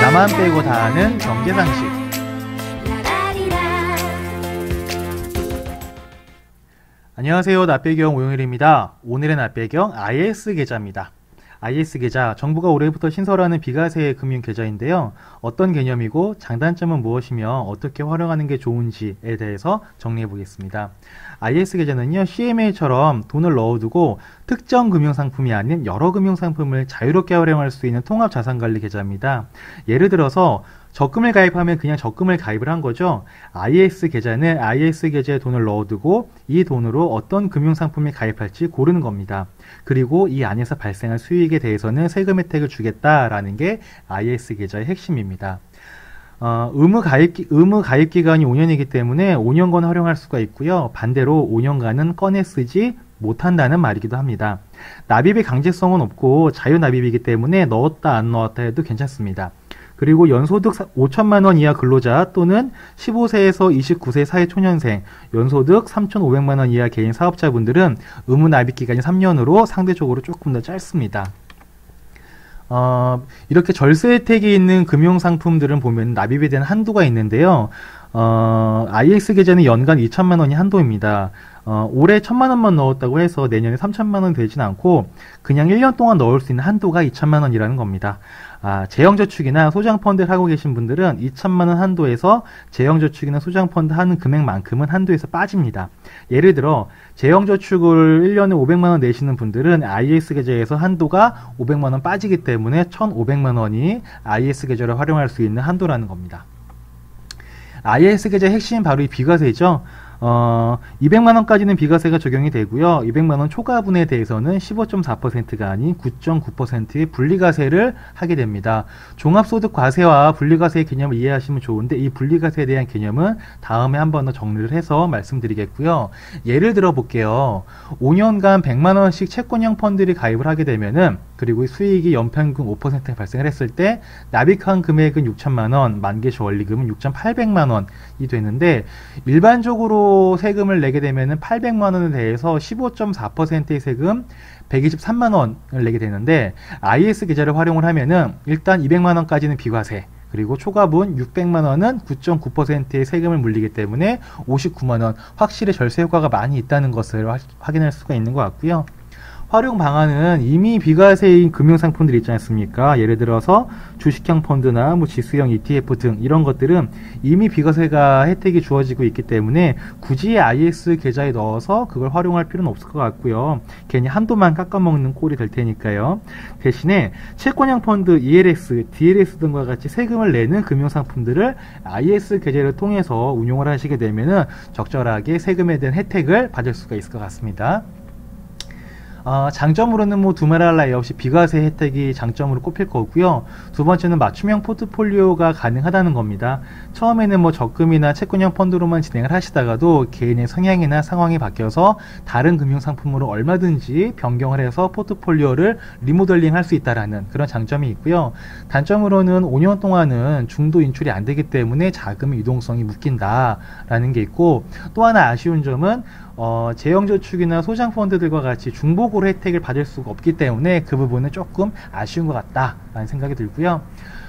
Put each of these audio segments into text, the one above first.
나만 빼고 다 아는 경제상식. 안녕하세요. 나배경 오영일입니다. 오늘의 나배경 IS 계좌입니다. IS 계좌, 정부가 올해부터 신설하는 비과세 금융 계좌인데요. 어떤 개념이고 장단점은 무엇이며 어떻게 활용하는 게 좋은지에 대해서 정리해 보겠습니다. IS 계좌는요, CMA처럼 돈을 넣어두고 특정 금융상품이 아닌 여러 금융상품을 자유롭게 활용할 수 있는 통합자산관리 계좌입니다. 예를 들어서 적금을 가입하면 그냥 적금을 가입을 한 거죠. IS 계좌는 IS 계좌에 돈을 넣어두고 이 돈으로 어떤 금융상품에 가입할지 고르는 겁니다. 그리고 이 안에서 발생한 수익에 대해서는 세금 혜택을 주겠다라는 게 IS 계좌의 핵심입니다. 의무 가입 기간이 5년이기 때문에 5년간 활용할 수가 있고요. 반대로 5년간은 꺼내 쓰지 못한다는 말이기도 합니다. 납입의 강제성은 없고 자유 납입이기 때문에 넣었다 안 넣었다 해도 괜찮습니다. 그리고 연소득 5천만 원 이하 근로자 또는 15세에서 29세 사회 초년생, 연소득 3,500만 원 이하 개인 사업자분들은 의무 납입 기간이 3년으로 상대적으로 조금 더 짧습니다. 이렇게 절세 혜택이 있는 금융상품들은 보면 납입에 대한 한도가 있는데요. IS 계좌는 연간 2천만 원이 한도입니다. 올해 1,000만 원만 넣었다고 해서 내년에 3천만 원 되진 않고 그냥 1년 동안 넣을 수 있는 한도가 2천만 원이라는 겁니다. 재형저축이나 소장펀드를 하고 계신 분들은 2천만 원 한도에서 재형저축이나 소장펀드 하는 금액만큼은 한도에서 빠집니다. 예를 들어 재형저축을 1년에 500만 원 내시는 분들은 IS 계좌에서 한도가 500만 원 빠지기 때문에 1,500만 원이 IS 계좌를 활용할 수 있는 한도라는 겁니다. IS 계좌의 핵심은 바로 이 비과세죠. 200만원까지는 비과세가 적용이 되고요. 200만원 초과분에 대해서는 15.4%가 아닌 9.9%의 분리과세를 하게 됩니다. 종합소득과세와 분리과세의 개념을 이해하시면 좋은데 이 분리과세에 대한 개념은 다음에 한 번 더 정리를 해서 말씀드리겠고요. 예를 들어 볼게요. 5년간 100만원씩 채권형 펀드를 가입을 하게 되면은 그리고 수익이 연평균 5%가 발생을 했을 때 납입한 금액은 6천만원, 만기시 원리금은 6,800만원이 되는데 일반적으로 세금을 내게 되면은 800만 원에 대해서 15.4%의 세금 123만 원을 내게 되는데 IS 계좌를 활용을 하면은 일단 200만 원까지는 비과세 그리고 초과분 600만 원은 9.9%의 세금을 물리기 때문에 59만 원 확실히 절세 효과가 많이 있다는 것을 확인할 수가 있는 것 같고요. 활용 방안은 이미 비과세인 금융상품들이 있지 않습니까? 예를 들어서 주식형 펀드나 지수형 ETF 등 이런 것들은 이미 비과세가 혜택이 주어지고 있기 때문에 굳이 IS 계좌에 넣어서 그걸 활용할 필요는 없을 것 같고요. 괜히 한도만 깎아먹는 꼴이 될 테니까요. 대신에 채권형 펀드, ELS, DLS 등과 같이 세금을 내는 금융상품들을 IS 계좌를 통해서 운용을 하시게 되면은 적절하게 세금에 대한 혜택을 받을 수가 있을 것 같습니다. 장점으로는 두말할 나위 없이 비과세 혜택이 장점으로 꼽힐 거고요. 두 번째는 맞춤형 포트폴리오가 가능하다는 겁니다. 처음에는 적금이나 채권형 펀드로만 진행을 하시다가도 개인의 성향이나 상황이 바뀌어서 다른 금융상품으로 얼마든지 변경을 해서 포트폴리오를 리모델링 할 수 있다라는 그런 장점이 있고요. 단점으로는 5년 동안은 중도 인출이 안 되기 때문에 자금의 유동성이 묶인다라는 게 있고 또 하나 아쉬운 점은 재형저축이나 소장펀드들과 같이 중복으로 혜택을 받을 수가 없기 때문에 그 부분은 조금 아쉬운 것 같다라는 생각이 들고요.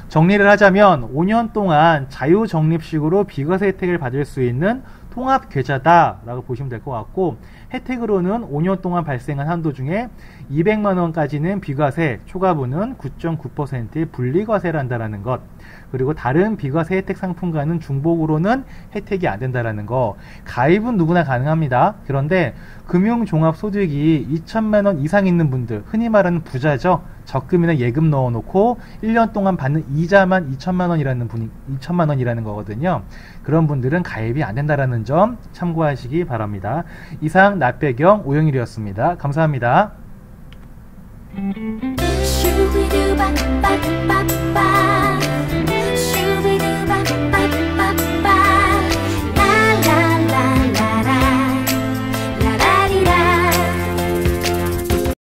정리를 하자면 5년 동안 자유적립식으로 비과세 혜택을 받을 수 있는 통합계좌다라고 보시면 될 것 같고 혜택으로는 5년 동안 발생한 한도 중에 200만원까지는 비과세, 초과분은 9.9%의 분리과세를 한다는 것 그리고 다른 비과세 혜택 상품과는 중복으로는 혜택이 안 된다는 거 가입은 누구나 가능합니다. 그런데 금융종합소득이 2천만원 이상 있는 분들 흔히 말하는 부자죠. 적금이나 예금 넣어놓고 1년 동안 받는 이자만 2천만 원이라는 거거든요. 그런 분들은 가입이 안 된다는 점 참고하시기 바랍니다. 이상 나배경 오영일이었습니다. 감사합니다.